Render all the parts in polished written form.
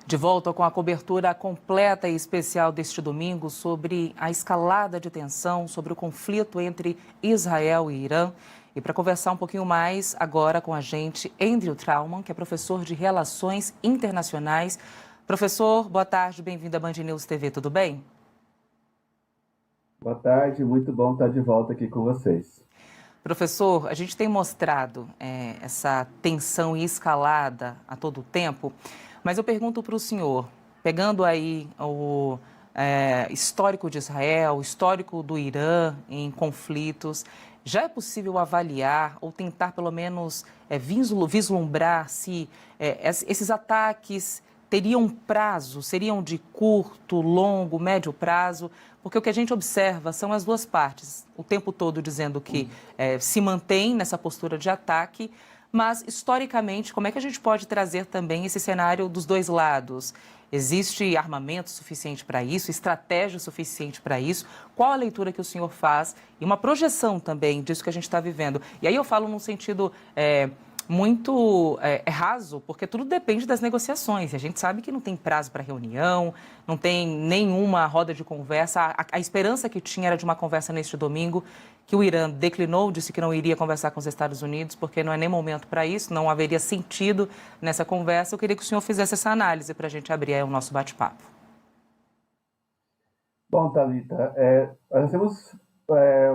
De volta com a cobertura completa e especial deste domingo sobre a escalada de tensão, sobre o conflito entre Israel e Irã. E para conversar um pouquinho mais agora com a gente, Andrew Trauman, que é professor de Relações Internacionais. Professor, boa tarde, bem-vindo à Band News TV, tudo bem? Boa tarde, muito bom estar de volta aqui com vocês. Professor, a gente tem mostrado essa tensão e escalada a todo tempo, mas eu pergunto para o senhor, pegando aí o histórico de Israel, o histórico do Irã em conflitos, já é possível avaliar ou tentar pelo menos vislumbrar se esses ataques teriam prazo, seriam de curto, longo, médio prazo? Porque o que a gente observa são as duas partes, o tempo todo dizendo que se mantém nessa postura de ataque, mas, historicamente, como é que a gente pode trazer também esse cenário dos dois lados? Existe armamento suficiente para isso, estratégia suficiente para isso? Qual a leitura que o senhor faz e uma projeção também disso que a gente está vivendo? E aí eu falo num sentido muito raso, porque tudo depende das negociações. E a gente sabe que não tem prazo para reunião, não tem nenhuma roda de conversa. A esperança que tinha era de uma conversa neste domingo, que o Irã declinou, disse que não iria conversar com os Estados Unidos, porque não é nem momento para isso, não haveria sentido nessa conversa. Eu queria que o senhor fizesse essa análise para a gente abrir aí o nosso bate-papo. Bom, Thalita, nós temos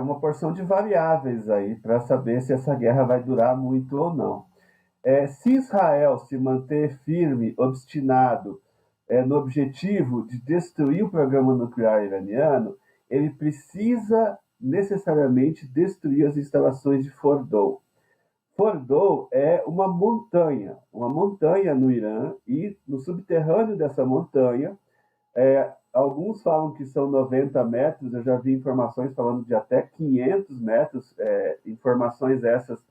uma porção de variáveis aí para saber se essa guerra vai durar muito ou não. Se Israel se manter firme, obstinado no objetivo de destruir o programa nuclear iraniano, ele precisa necessariamente destruir as instalações de Fordow. Fordow é uma montanha no Irã, e no subterrâneo dessa montanha, alguns falam que são 90 metros, eu já vi informações falando de até 500 metros, informações essas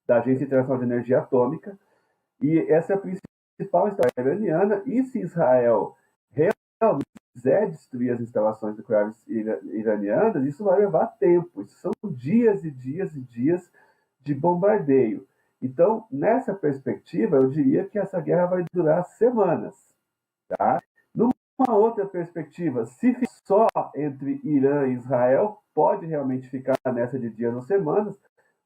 da Agência Internacional de Energia Atômica, e essa é a principal estratégia iraniana, e se Israel realmente quiser destruir as instalações nucleares iranianas, isso vai levar tempo, isso são dias e dias e dias de bombardeio. Então, nessa perspectiva, eu diria que essa guerra vai durar semanas. Tá? Numa outra perspectiva, se ficar só entre Irã e Israel, pode realmente ficar nessa de dias ou semanas.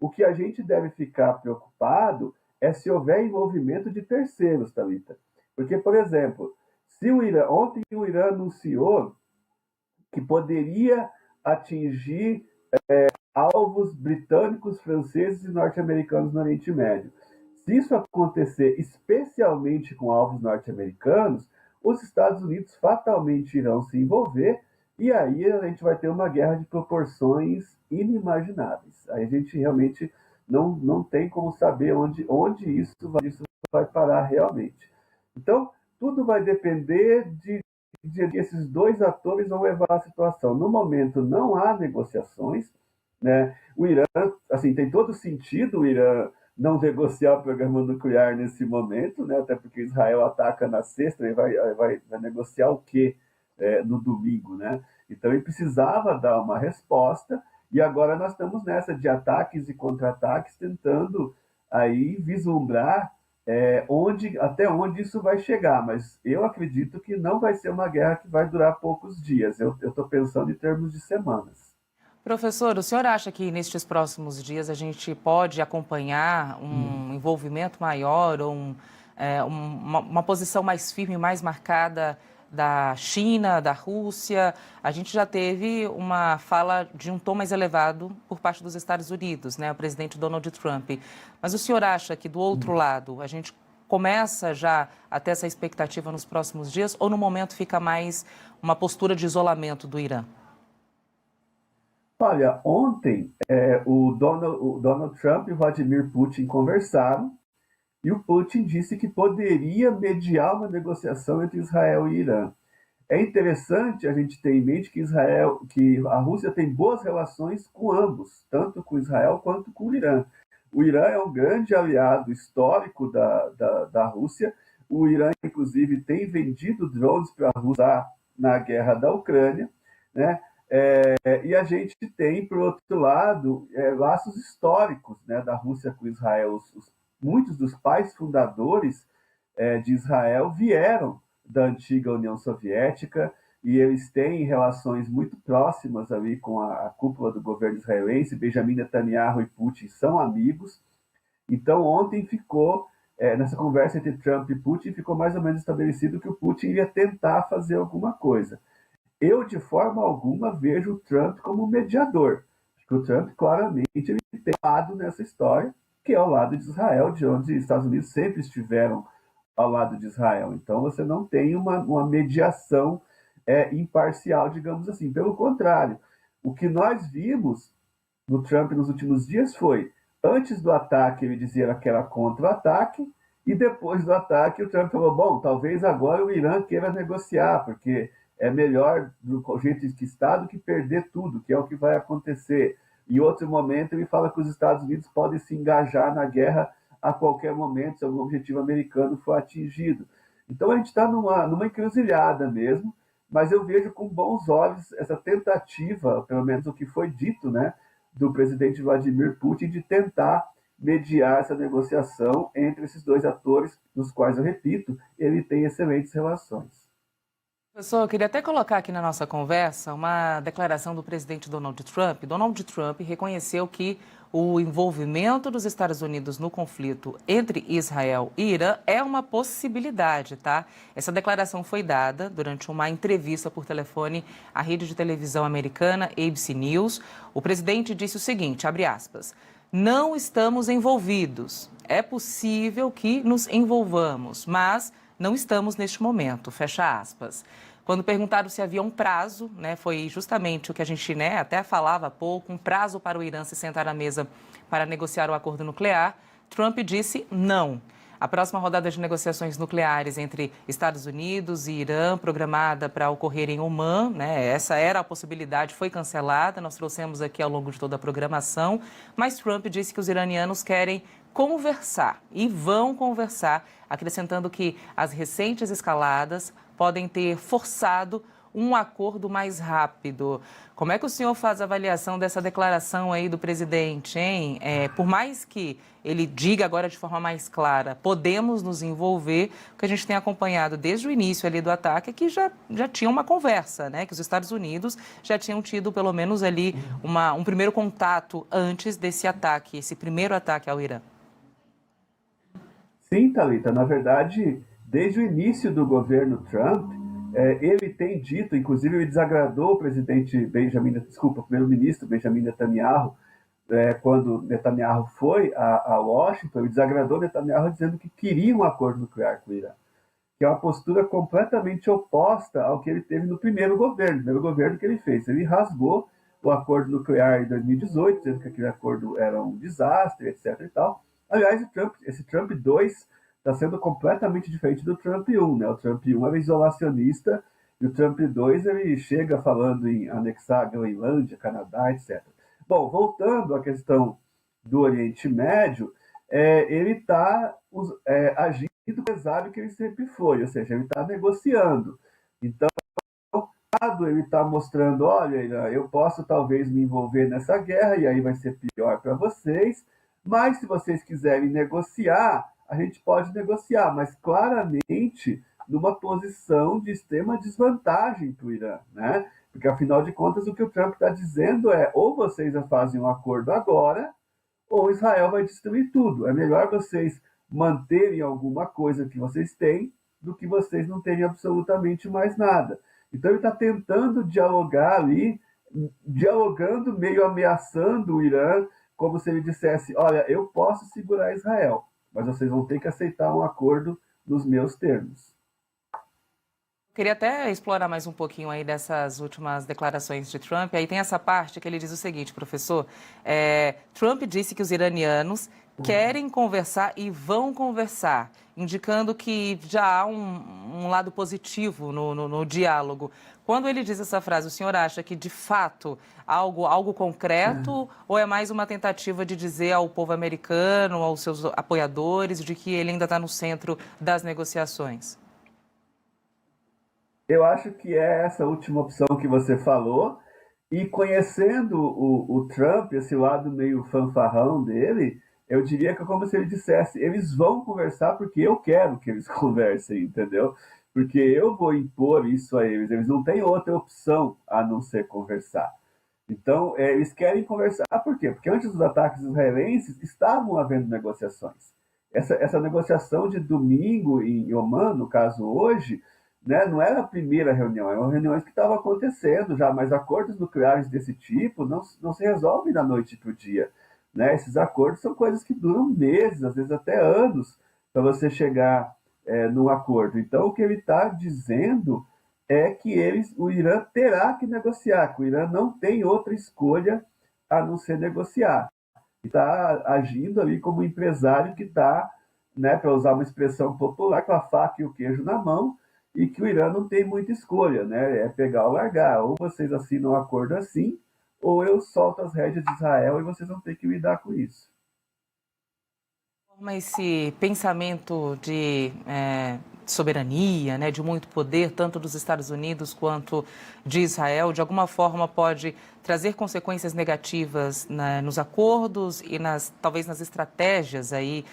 O que a gente deve ficar preocupado é se houver envolvimento de terceiros, Thalita. Porque, por exemplo, se ontem o Irã anunciou que poderia atingir alvos britânicos, franceses e norte-americanos no Oriente Médio. Se isso acontecer, especialmente com alvos norte-americanos, os Estados Unidos fatalmente irão se envolver, e aí a gente vai ter uma guerra de proporções inimagináveis. Aí a gente realmente não tem como saber onde isso vai parar realmente. Então, tudo vai depender de que esses dois atores vão levar a situação. No momento, não há negociações, né? O Irã, assim, tem todo sentido o Irã não negociar o programa nuclear nesse momento, né? Até porque Israel ataca na sexta e vai negociar o quê no domingo, né? Então ele precisava dar uma resposta, e agora nós estamos nessa de ataques e contra-ataques, tentando aí vislumbrar até onde isso vai chegar, mas eu acredito que não vai ser uma guerra que vai durar poucos dias. Eu estou pensando em termos de semanas. Professor, o senhor acha que nestes próximos dias a gente pode acompanhar um envolvimento maior ou uma posição mais firme, mais marcada da China, da Rússia? A gente já teve uma fala de um tom mais elevado por parte dos Estados Unidos, né, o presidente Donald Trump. Mas o senhor acha que do outro lado a gente começa já a ter essa expectativa nos próximos dias ou no momento fica mais uma postura de isolamento do Irã? Olha, ontem o Donald Trump e o Vladimir Putin conversaram, e o Putin disse que poderia mediar uma negociação entre Israel e Irã. É interessante a gente ter em mente que a Rússia tem boas relações com ambos, tanto com Israel quanto com o Irã. O Irã é um grande aliado histórico da Rússia. O Irã, inclusive, tem vendido drones para a Rússia na guerra da Ucrânia, né? E a gente tem, por outro lado, laços históricos, né, da Rússia com Israel. Muitos dos pais fundadores de Israel vieram da antiga União Soviética e eles têm relações muito próximas ali com a cúpula do governo israelense. Benjamin Netanyahu e Putin são amigos. Então, ontem ficou, nessa conversa entre Trump e Putin, ficou mais ou menos estabelecido que o Putin ia tentar fazer alguma coisa. Eu, de forma alguma, vejo o Trump como mediador. Acho que o Trump, claramente, ele tem um lado nessa história, que é o lado de Israel, de onde os Estados Unidos sempre estiveram ao lado de Israel. Então, você não tem uma mediação imparcial, digamos assim. Pelo contrário, o que nós vimos no Trump nos últimos dias foi, antes do ataque ele dizia que era contra o ataque, e depois do ataque o Trump falou, bom, talvez agora o Irã queira negociar, porque é melhor do jeito que está do que perder tudo, que é o que vai acontecer. Em outro momento ele fala que os Estados Unidos podem se engajar na guerra a qualquer momento, se algum objetivo americano for atingido. Então a gente está numa encruzilhada mesmo, mas eu vejo com bons olhos essa tentativa, pelo menos o que foi dito, né, do presidente Vladimir Putin de tentar mediar essa negociação entre esses dois atores, dos quais, eu repito, ele tem excelentes relações. Professor, eu queria até colocar aqui na nossa conversa uma declaração do presidente Donald Trump. Donald Trump reconheceu que o envolvimento dos Estados Unidos no conflito entre Israel e Irã é uma possibilidade, tá? Essa declaração foi dada durante uma entrevista por telefone à rede de televisão americana ABC News. O presidente disse o seguinte, abre aspas, não estamos envolvidos. É possível que nos envolvamos, mas não estamos neste momento, fecha aspas. Quando perguntaram se havia um prazo, né, foi justamente o que a gente até falava há pouco, um prazo para o Irã se sentar à mesa para negociar o acordo nuclear, Trump disse não. A próxima rodada de negociações nucleares entre Estados Unidos e Irã, programada para ocorrer em Omã, né, essa era a possibilidade, foi cancelada, nós trouxemos aqui ao longo de toda a programação, mas Trump disse que os iranianos querem conversar e vão conversar, acrescentando que as recentes escaladas podem ter forçado um acordo mais rápido. Como é que o senhor faz a avaliação dessa declaração aí do presidente, hein? Por mais que ele diga agora de forma mais clara, podemos nos envolver, o que a gente tem acompanhado desde o início ali do ataque é que já tinha uma conversa, né? Que os Estados Unidos já tinham tido pelo menos ali um primeiro contato antes desse ataque, esse primeiro ataque ao Irã. Sim, Thalita, na verdade, desde o início do governo Trump, ele tem dito, inclusive ele desagradou o o primeiro-ministro Benjamin Netanyahu, quando Netanyahu foi a Washington, ele desagradou Netanyahu dizendo que queria um acordo nuclear com o Irã, que é uma postura completamente oposta ao que ele teve no primeiro governo que ele fez. Ele rasgou o acordo nuclear em 2018, dizendo que aquele acordo era um desastre, etc. e tal. Aliás, esse Trump 2 está sendo completamente diferente do Trump 1. Né? O Trump 1 era isolacionista e o Trump 2 ele chega falando em anexar a Groenlândia, Canadá, etc. Bom, voltando à questão do Oriente Médio, ele está agindo do empresário que ele sempre foi, ou seja, ele está negociando. Então, ele está mostrando, olha, eu posso talvez me envolver nessa guerra e aí vai ser pior para vocês, mas se vocês quiserem negociar, a gente pode negociar, mas claramente numa posição de extrema desvantagem para o Irã, né? Porque afinal de contas o que o Trump está dizendo é ou vocês fazem um acordo agora, ou Israel vai destruir tudo. É melhor vocês manterem alguma coisa que vocês têm do que vocês não terem absolutamente mais nada. Então ele está tentando dialogar ali, dialogando, meio ameaçando o Irã, como se ele dissesse, olha, eu posso segurar Israel, mas vocês vão ter que aceitar um acordo nos meus termos. Queria até explorar mais um pouquinho aí dessas últimas declarações de Trump. Aí tem essa parte que ele diz o seguinte, professor, Trump disse que os iranianos querem conversar e vão conversar, indicando que já há um lado positivo no diálogo. Quando ele diz essa frase, o senhor acha que, de fato, algo concreto ou é mais uma tentativa de dizer ao povo americano, aos seus apoiadores, de que ele ainda está no centro das negociações? Eu acho que é essa última opção que você falou, e conhecendo o Trump, esse lado meio fanfarrão dele, Eu diria que é como se ele dissesse, eles vão conversar porque eu quero que eles conversem, entendeu? Porque eu vou impor isso a eles, eles não têm outra opção a não ser conversar. Então, eles querem conversar, por quê? Porque antes dos ataques israelenses estavam havendo negociações. Essa negociação de domingo em Oman, no caso hoje, né, não era a primeira reunião, eram reuniões que estavam acontecendo já, mas acordos nucleares desse tipo não se resolvem da noite para o dia. Né? Esses acordos são coisas que duram meses, às vezes até anos, para você chegar num acordo. Então, o que ele está dizendo é que o Irã terá que negociar, que o Irã não tem outra escolha a não ser negociar. Está agindo ali como um empresário que está, né, para usar uma expressão popular, com a faca e o queijo na mão, e que o Irã não tem muita escolha, né? É pegar ou largar. Ou vocês assinam um acordo assim, ou eu solto as rédeas de Israel e vocês vão ter que lidar com isso. Esse pensamento de soberania, né, de muito poder, tanto dos Estados Unidos quanto de Israel, de alguma forma pode trazer consequências negativas, né, nos acordos e talvez nas estratégias aí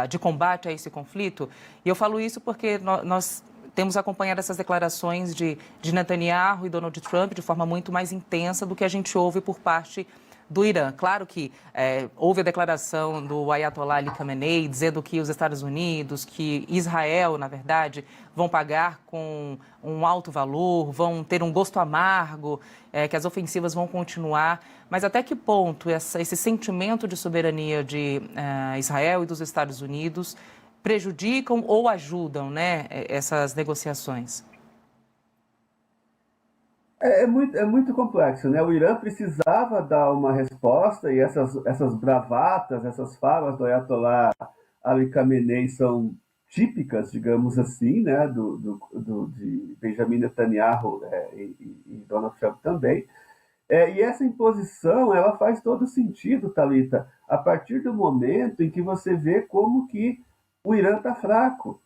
de combate a esse conflito. E eu falo isso porque nós temos acompanhado essas declarações de Netanyahu e Donald Trump de forma muito mais intensa do que a gente ouve por parte do Irã. Claro que houve a declaração do Ayatollah Ali Khamenei dizendo que os Estados Unidos, que Israel, na verdade, vão pagar com um alto valor, vão ter um gosto amargo, que as ofensivas vão continuar. Mas até que ponto esse sentimento de soberania de Israel e dos Estados Unidos prejudicam ou ajudam, né, essas negociações? É muito complexo, né? O Irã precisava dar uma resposta e essas bravatas, essas falas do Ayatollah Ali Khamenei são típicas, digamos assim, né? De Benjamin Netanyahu e Donald Trump também. E essa imposição, ela faz todo sentido, Thalita, a partir do momento em que você vê como que o Irã está fraco.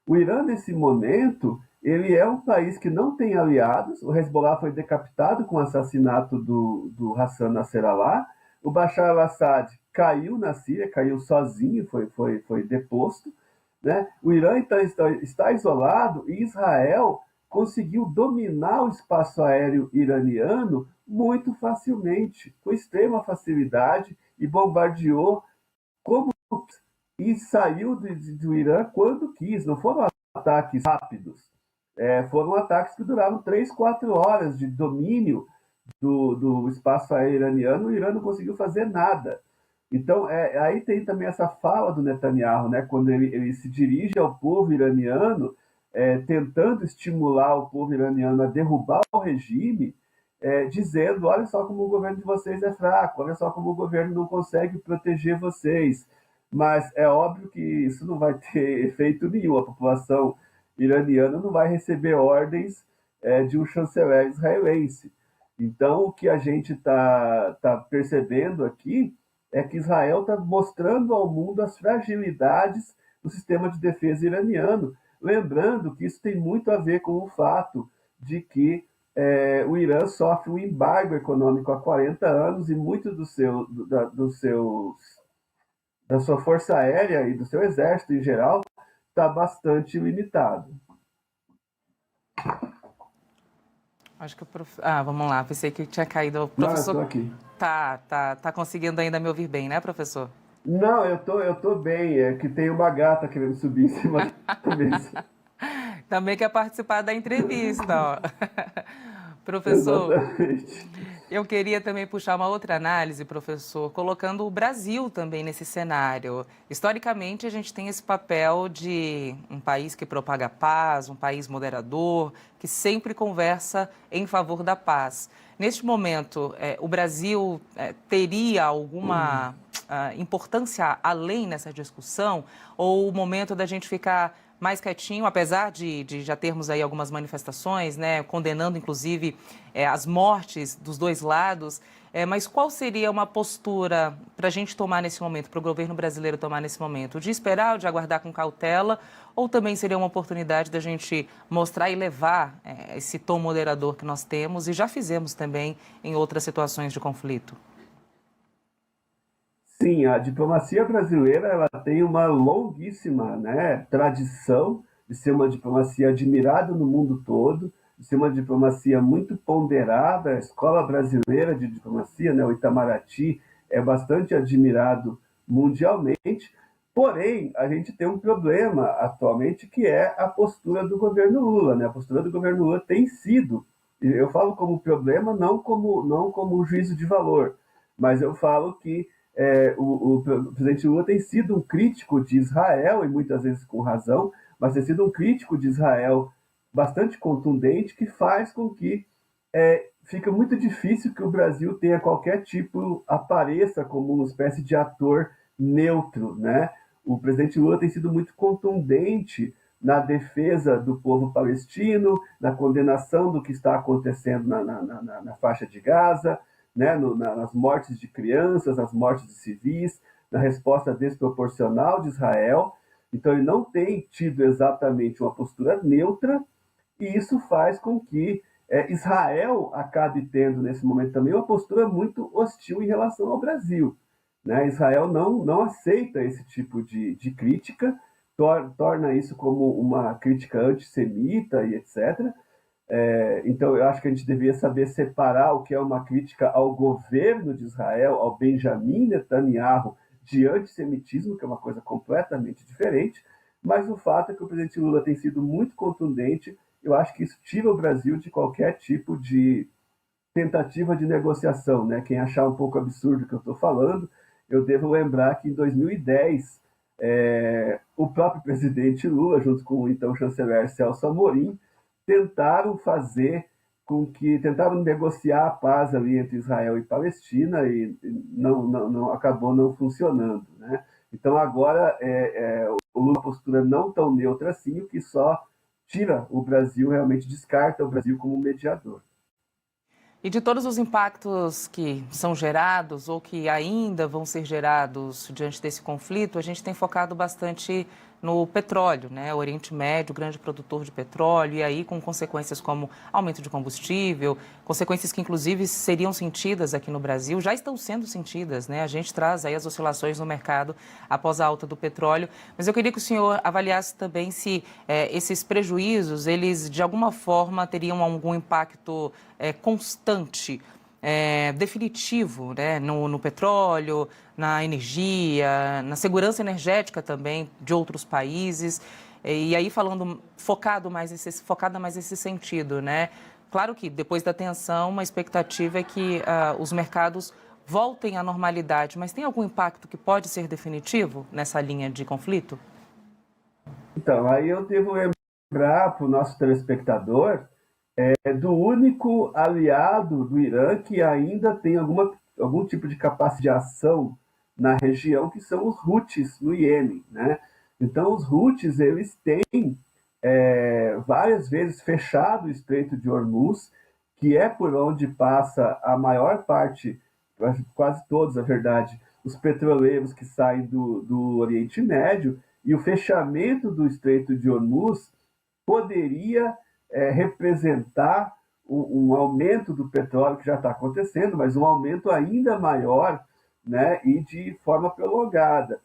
O Irã, nesse momento, ele é um país que não tem aliados. O Hezbollah foi decapitado com o assassinato do Hassan Nasrallah. O Bashar al-Assad caiu na Síria, caiu sozinho, foi deposto. Né? O Irã então, está isolado e Israel conseguiu dominar o espaço aéreo iraniano muito facilmente, com extrema facilidade, e bombardeou como e saiu do Irã quando quis. Não foram ataques rápidos, foram ataques que duraram 3, 4 horas de domínio do espaço aéreo iraniano. O Irã não conseguiu fazer nada. Então, aí tem também essa fala do Netanyahu, né, quando ele se dirige ao povo iraniano, tentando estimular o povo iraniano a derrubar o regime, dizendo: olha só como o governo de vocês é fraco, olha só como o governo não consegue proteger vocês. Mas é óbvio que isso não vai ter efeito nenhum. A população iraniana não vai receber ordens de um chanceler israelense. Então, o que a gente tá percebendo aqui é que Israel está mostrando ao mundo as fragilidades do sistema de defesa iraniano. Lembrando que isso tem muito a ver com o fato de que o Irã sofre um embargo econômico há 40 anos e muito da sua força aérea e do seu exército em geral está bastante limitado. Acho que o vamos lá, pensei que tinha caído. O Não, eu professor estou aqui. tá conseguindo ainda me ouvir bem, né, professor? Não, eu tô bem. É que tem uma gata querendo subir em cima da mesa. Também quer participar da entrevista, ó. Professor, Exatamente. eu queria também puxar uma outra análise, professor, colocando o Brasil também nesse cenário. Historicamente, a gente tem esse papel de um país que propaga a paz, um país moderador, que sempre conversa em favor da paz. Neste momento, o Brasil teria alguma importância além nessa discussão? Ou o momento da gente ficar mais quietinho, apesar de já termos aí algumas manifestações, né, condenando inclusive as mortes dos dois lados, mas qual seria uma postura para a gente tomar nesse momento, para o governo brasileiro tomar nesse momento? De esperar, de aguardar com cautela, ou também seria uma oportunidade da gente mostrar e levar esse tom moderador que nós temos e já fizemos também em outras situações de conflito? Sim, a diplomacia brasileira ela tem uma longuíssima, né, tradição de ser uma diplomacia admirada no mundo todo, de ser uma diplomacia muito ponderada. A Escola Brasileira de Diplomacia, né, o Itamaraty, é bastante admirado mundialmente. Porém, a gente tem um problema atualmente que é a postura do governo Lula, né? A postura do governo Lula tem sido, eu falo como problema, não como juízo de valor, mas eu falo que o presidente Lula tem sido um crítico de Israel, e muitas vezes com razão, mas tem sido um crítico de Israel bastante contundente, que faz com que fica muito difícil que o Brasil tenha qualquer tipo, apareça como uma espécie de ator neutro, né? O presidente Lula tem sido muito contundente na defesa do povo palestino, na condenação do que está acontecendo na faixa de Gaza, né, nas mortes de crianças, nas mortes de civis, na resposta desproporcional de Israel. Então, ele não tem tido exatamente uma postura neutra, e isso faz com que Israel acabe tendo, nesse momento também, uma postura muito hostil em relação ao Brasil. Né? Israel não aceita esse tipo de crítica, torna isso como uma crítica antissemita e etc. Então, eu acho que a gente deveria saber separar o que é uma crítica ao governo de Israel, ao Benjamin Netanyahu, de antissemitismo, que é uma coisa completamente diferente, mas o fato é que o presidente Lula tem sido muito contundente. Eu acho que isso tira o Brasil de qualquer tipo de tentativa de negociação. Né? Quem achar um pouco absurdo o que eu estou falando, eu devo lembrar que em 2010, o próprio presidente Lula, junto com o então chanceler Celso Amorim, tentaram negociar a paz ali entre Israel e Palestina, e não acabou não funcionando, né? Então agora o Lula postura não tão neutra assim, o que só tira o Brasil, realmente descarta o Brasil como mediador. E de todos os impactos que são gerados ou que ainda vão ser gerados diante desse conflito, a gente tem focado bastante no petróleo, né? O Oriente Médio, grande produtor de petróleo, e aí com consequências como aumento de combustível, consequências que inclusive seriam sentidas aqui no Brasil, já estão sendo sentidas, né? A gente traz aí as oscilações no mercado após a alta do petróleo, mas eu queria que o senhor avaliasse também se esses prejuízos, eles de alguma forma teriam algum impacto constante, definitivo, né, no petróleo, na energia, na segurança energética também de outros países. E aí focada mais nesse sentido, né? Claro que depois da tensão, uma expectativa é que os mercados voltem à normalidade, mas tem algum impacto que pode ser definitivo nessa linha de conflito? Então, aí eu devo lembrar para o nosso telespectador do único aliado do Irã que ainda tem algum tipo de capacidade de ação na região, que são os Houthis no Iêmen, né? Então, os Houthis, eles têm várias vezes fechado o Estreito de Hormuz, que é por onde passa a maior parte, quase todos, na verdade, os petroleiros que saem do Oriente Médio, e o fechamento do Estreito de Hormuz poderia representar um aumento do petróleo, que já está acontecendo, mas um aumento ainda maior, né, e de forma prolongada.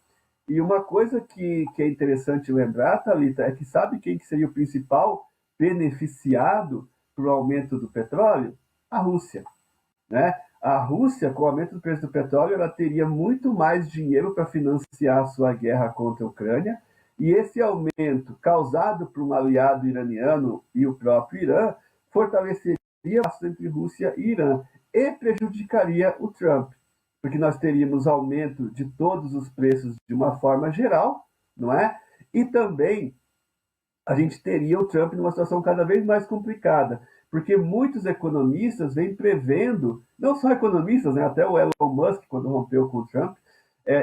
E uma coisa que é interessante lembrar, Thalita, é que sabe quem que seria o principal beneficiado pelo aumento do petróleo? A Rússia. Né? A Rússia, com o aumento do preço do petróleo, ela teria muito mais dinheiro para financiar a sua guerra contra a Ucrânia, e esse aumento, causado por um aliado iraniano e o próprio Irã, fortaleceria o laço entre Rússia e Irã e prejudicaria o Trump, porque nós teríamos aumento de todos os preços de uma forma geral, não é? E também a gente teria o Trump numa situação cada vez mais complicada, porque muitos economistas vêm prevendo, não só economistas, né, até o Elon Musk, quando rompeu com o Trump,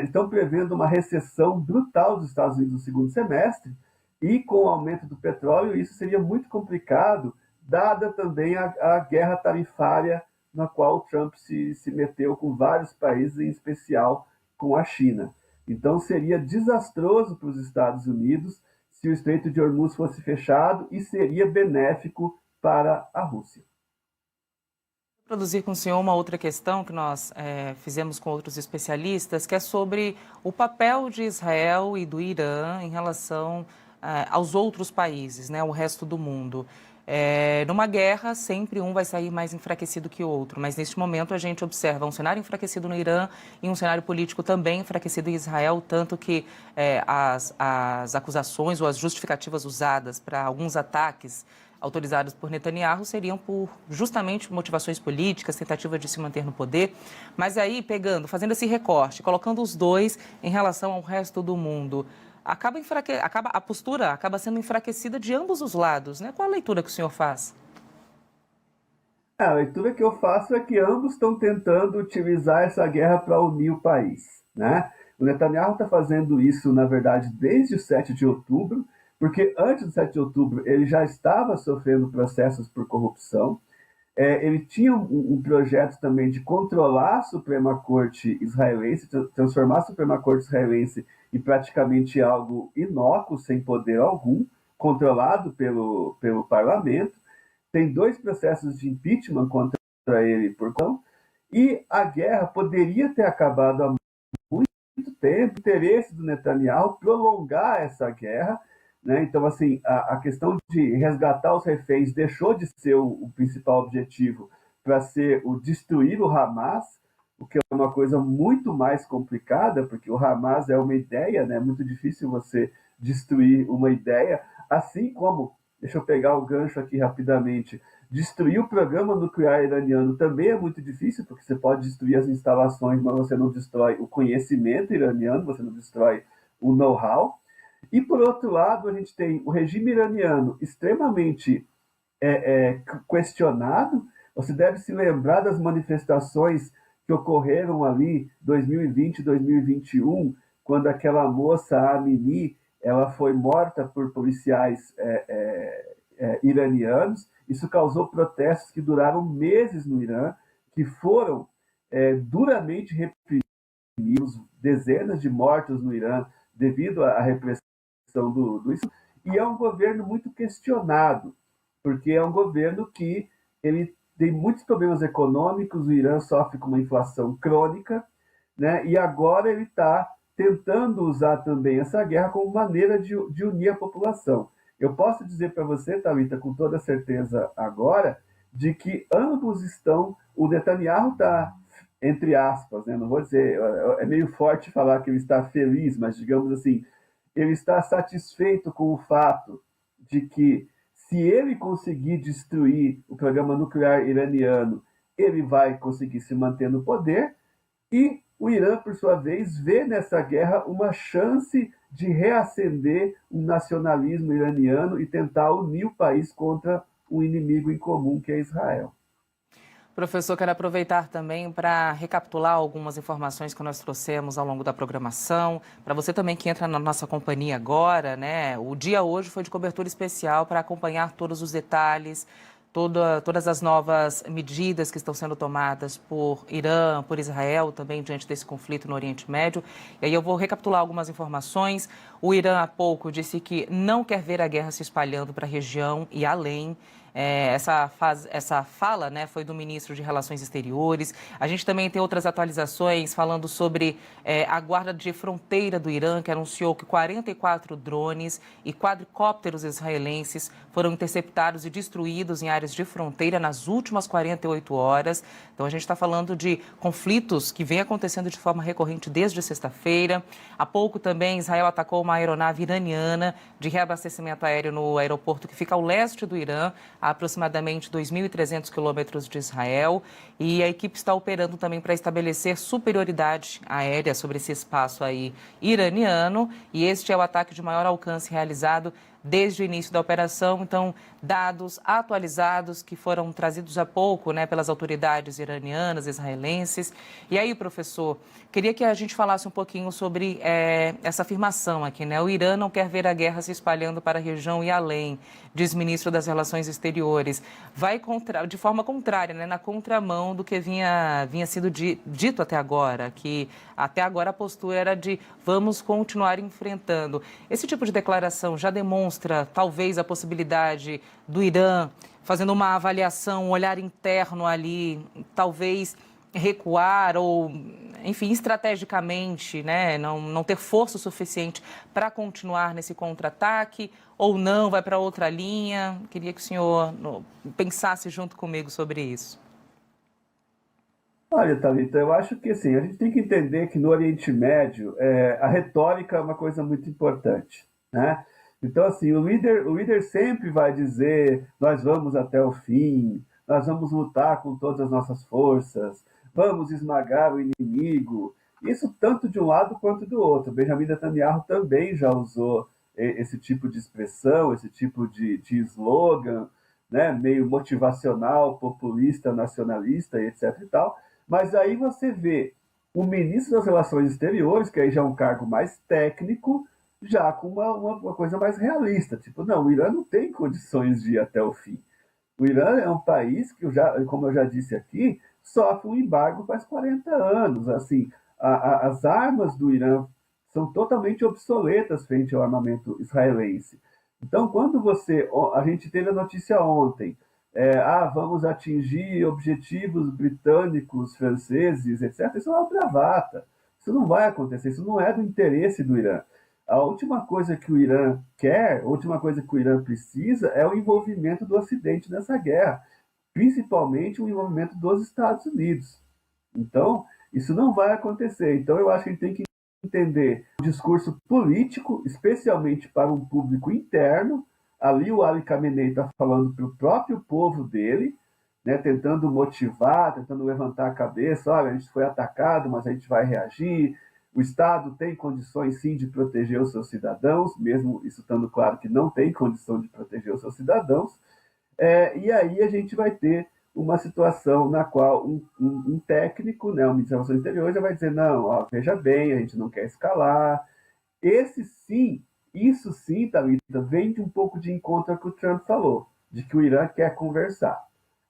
estão prevendo uma recessão brutal dos Estados Unidos no segundo semestre, e com o aumento do petróleo isso seria muito complicado, dada também a guerra tarifária na qual o Trump se meteu com vários países, em especial com a China. Então seria desastroso para os Estados Unidos se o Estreito de Hormuz fosse fechado, e seria benéfico para a Rússia. Produzir com o senhor uma outra questão que nós fizemos com outros especialistas, que é sobre o papel de Israel e do Irã em relação aos outros países, né, o resto do mundo. Numa guerra, sempre um vai sair mais enfraquecido que o outro, mas neste momento a gente observa um cenário enfraquecido no Irã e um cenário político também enfraquecido em Israel, tanto que as acusações ou as justificativas usadas para alguns ataques autorizados por Netanyahu seriam por justamente motivações políticas, tentativa de se manter no poder. Mas aí, fazendo esse recorte, colocando os dois em relação ao resto do mundo, a postura acaba sendo enfraquecida de ambos os lados, né? Qual a leitura que o senhor faz? A leitura que eu faço é que ambos estão tentando utilizar essa guerra para unir o país, né? O Netanyahu está fazendo isso, na verdade, desde o 7 de outubro, porque antes do 7 de outubro ele já estava sofrendo processos por corrupção. Ele tinha um projeto também de controlar a Suprema Corte israelense, transformar a Suprema Corte israelense em praticamente algo inócuo, sem poder algum, controlado pelo parlamento. Tem 2 processos de impeachment contra ele por corrupção, e a guerra poderia ter acabado há muito tempo. O interesse do Netanyahu prolongar essa guerra, né? Então, assim, a questão de resgatar os reféns deixou de ser o principal objetivo para ser o destruir o Hamas, o que é uma coisa muito mais complicada, porque o Hamas é uma ideia, né? É muito difícil você destruir uma ideia, assim como, deixa eu pegar o gancho aqui rapidamente, destruir o programa nuclear iraniano também é muito difícil, porque você pode destruir as instalações, mas você não destrói o conhecimento iraniano, você não destrói o know-how. E, por outro lado, a gente tem o regime iraniano extremamente questionado. Você deve se lembrar das manifestações que ocorreram ali 2020, 2021, quando aquela moça Amini ela foi morta por policiais iranianos. Isso causou protestos que duraram meses no Irã, que foram duramente reprimidos, dezenas de mortos no Irã devido à repressão do Islã. E é um governo muito questionado, porque é um governo que ele tem muitos problemas econômicos, o Irã sofre com uma inflação crônica, né? E agora ele está tentando usar também essa guerra como maneira de unir a população. Eu posso dizer para você, Thalita, com toda certeza agora, de que ambos estão, o Netanyahu está, entre aspas, né? Não vou dizer, é meio forte falar que ele está feliz, mas digamos assim, ele está satisfeito com o fato de que, se ele conseguir destruir o programa nuclear iraniano, ele vai conseguir se manter no poder, e o Irã, por sua vez, vê nessa guerra uma chance de reacender um nacionalismo iraniano e tentar unir o país contra um inimigo em comum, que é Israel. Professor, quero aproveitar também para recapitular algumas informações que nós trouxemos ao longo da programação. Para você também que entra na nossa companhia agora, né? O dia hoje foi de cobertura especial para acompanhar todos os detalhes, todas as novas medidas que estão sendo tomadas por Irã, por Israel, também diante desse conflito no Oriente Médio. E aí eu vou recapitular algumas informações. O Irã há pouco disse que não quer ver a guerra se espalhando para a região e além. Essa fala, né, foi do ministro de Relações Exteriores. A gente também tem outras atualizações falando sobre a guarda de fronteira do Irã, que anunciou que 44 drones e quadricópteros israelenses foram interceptados e destruídos em áreas de fronteira nas últimas 48 horas. Então, a gente está falando de conflitos que vêm acontecendo de forma recorrente desde sexta-feira. Há pouco também, Israel atacou uma aeronave iraniana de reabastecimento aéreo no aeroporto que fica ao leste do Irã, a aproximadamente 2.300 quilômetros de Israel, e a equipe está operando também para estabelecer superioridade aérea sobre esse espaço aí iraniano, e este é o ataque de maior alcance realizado desde o início da operação. Então, dados atualizados que foram trazidos há pouco, né, pelas autoridades iranianas, israelenses. E aí, professor, queria que a gente falasse um pouquinho sobre essa afirmação aqui, né? O Irã não quer ver a guerra se espalhando para a região e além, diz o ministro das Relações Exteriores. Vai de forma contrária, né, na contramão do que vinha sido dito até agora, que até agora a postura era de vamos continuar enfrentando. Esse tipo de declaração já demonstra, talvez, a possibilidade do Irã fazendo uma avaliação, um olhar interno ali, talvez recuar ou, enfim, estrategicamente, né, não ter força suficiente para continuar nesse contra-ataque ou não, vai para outra linha? Queria que o senhor pensasse junto comigo sobre isso. Olha, Thalita, eu acho que assim, a gente tem que entender que no Oriente Médio a retórica é uma coisa muito importante, né? Então, assim, o líder sempre vai dizer: nós vamos até o fim, nós vamos lutar com todas as nossas forças, vamos esmagar o inimigo. Isso tanto de um lado quanto do outro. Benjamin Netanyahu também já usou esse tipo de expressão, esse tipo de slogan, né, meio motivacional, populista, nacionalista, e etc. e tal. Mas aí você vê o ministro das Relações Exteriores, que aí já é um cargo mais técnico, já com uma coisa mais realista. Tipo, não, o Irã não tem condições de ir até o fim. O Irã é um país que, como eu já disse aqui, sofre um embargo faz 40 anos. Assim, as armas do Irã são totalmente obsoletas frente ao armamento israelense. Então, quando a gente teve a notícia ontem, vamos atingir objetivos britânicos, franceses, etc. Isso é uma bravata. Isso não vai acontecer, isso não é do interesse do Irã. A última coisa que o Irã quer, a última coisa que o Irã precisa é o envolvimento do Ocidente nessa guerra, principalmente o envolvimento dos Estados Unidos. Então, isso não vai acontecer. Então, eu acho que a gente tem que entender o discurso político, especialmente para um público interno. Ali o Ali Khamenei está falando para o próprio povo dele, né, tentando motivar, tentando levantar a cabeça: olha, a gente foi atacado, mas a gente vai reagir. O Estado tem condições, sim, de proteger os seus cidadãos, mesmo isso estando claro que não tem condição de proteger os seus cidadãos. E aí a gente vai ter uma situação na qual um técnico, né, um ministro das Relações Exteriores, já vai dizer: não, ó, veja bem, a gente não quer escalar. Esse sim, isso sim, Thalita, vem de um pouco de encontro ao que o Trump falou, de que o Irã quer conversar.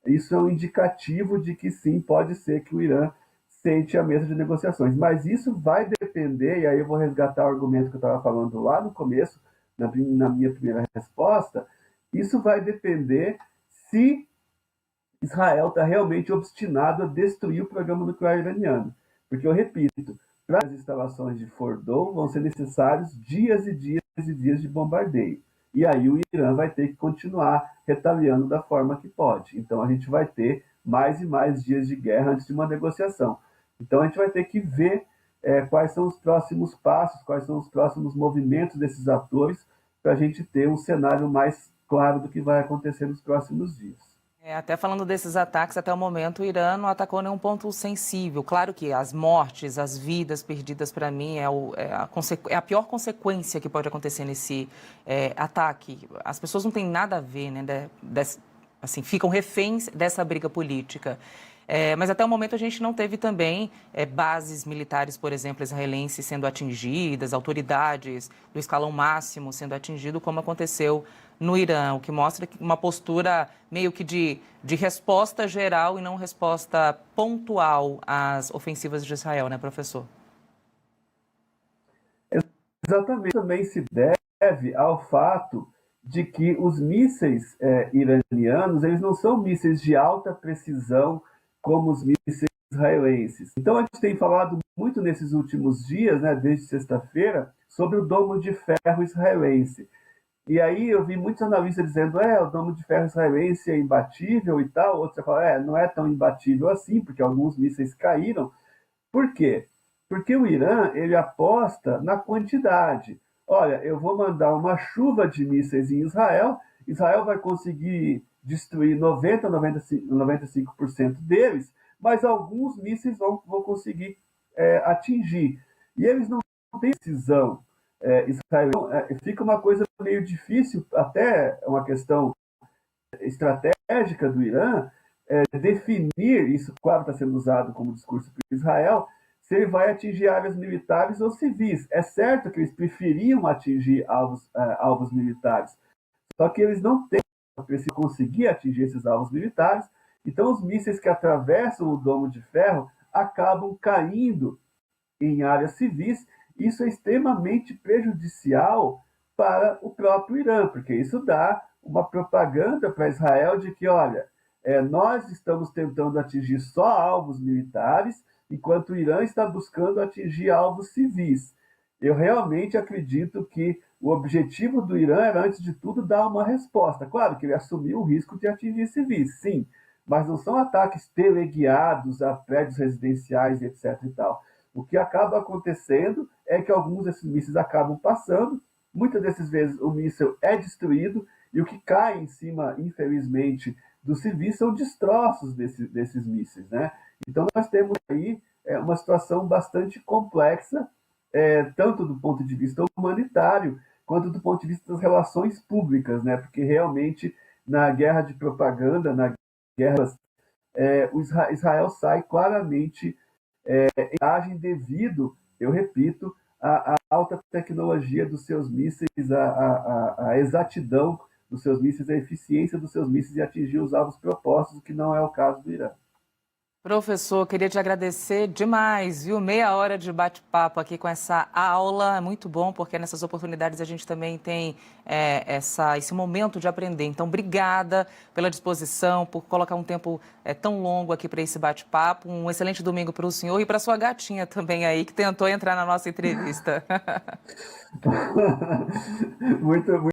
Isso é um indicativo de que sim, pode ser que o Irã sente a mesa de negociações. Mas isso vai depender, e aí eu vou resgatar o argumento que eu estava falando lá no começo, na minha primeira resposta. Isso vai depender se Israel está realmente obstinado a destruir o programa nuclear iraniano. Porque, eu repito, para as instalações de Fordow vão ser necessários dias e dias e dias de bombardeio. E aí o Irã vai ter que continuar retaliando da forma que pode. Então a gente vai ter mais e mais dias de guerra antes de uma negociação. Então a gente vai ter que ver quais são os próximos passos, quais são os próximos movimentos desses atores, para a gente ter um cenário mais claro do que vai acontecer nos próximos dias. Até falando desses ataques, até o momento o Irã não atacou nenhum ponto sensível. Claro que as mortes, as vidas perdidas, para mim, é a pior consequência que pode acontecer nesse ataque. As pessoas não têm nada a ver, né, assim, ficam reféns dessa briga política. Mas até o momento a gente não teve também bases militares, por exemplo, israelenses sendo atingidas, autoridades do escalão máximo sendo atingido, como aconteceu no Irã, o que mostra uma postura meio que de resposta geral e não resposta pontual às ofensivas de Israel, né, professor? Exatamente. Também se deve ao fato de que os mísseis iranianos, eles não são mísseis de alta precisão como os mísseis israelenses. Então a gente tem falado muito nesses últimos dias, né, desde sexta-feira, sobre o domo de ferro israelense. E aí eu vi muitos analistas dizendo: o domo de ferro israelense é imbatível e tal. Outros falam: não é tão imbatível assim, porque alguns mísseis caíram. Por quê? Porque o Irã, ele aposta na quantidade. Olha, eu vou mandar uma chuva de mísseis em Israel, Israel vai conseguir destruir 90, 95% deles, mas alguns mísseis vão conseguir atingir. E eles não têm decisão. Israel, fica uma coisa meio difícil, até uma questão estratégica do Irã, definir, isso claro está sendo usado como discurso para Israel, se ele vai atingir áreas militares ou civis. É certo que eles preferiam atingir alvos militares, só que eles não têm para conseguir atingir esses alvos militares, então os mísseis que atravessam o domo de ferro acabam caindo em áreas civis. Isso é extremamente prejudicial para o próprio Irã, porque isso dá uma propaganda para Israel de que, olha, nós estamos tentando atingir só alvos militares, enquanto o Irã está buscando atingir alvos civis. Eu realmente acredito que o objetivo do Irã era, antes de tudo, dar uma resposta. Claro que ele assumiu o risco de atingir civis, sim, mas não são ataques teleguiados a prédios residenciais, etc. e tal. O que acaba acontecendo é que alguns desses mísseis acabam passando, muitas dessas vezes o míssil é destruído, e o que cai em cima, infelizmente, dos civis são destroços desses mísseis, né? Então nós temos aí uma situação bastante complexa, tanto do ponto de vista humanitário, quanto do ponto de vista das relações públicas, né? Porque realmente na guerra de propaganda, na guerra, o Israel sai claramente em vantagem devido, eu repito, à alta tecnologia dos seus mísseis, à exatidão dos seus mísseis, a eficiência dos seus mísseis e atingir os alvos propostos, o que não é o caso do Irã. Professor, queria te agradecer demais, viu? Meia hora de bate-papo aqui com essa aula, é muito bom, porque nessas oportunidades a gente também tem esse momento de aprender. Então, obrigada pela disposição, por colocar um tempo tão longo aqui para esse bate-papo. Um excelente domingo para o senhor e para sua gatinha também aí, que tentou entrar na nossa entrevista. Muito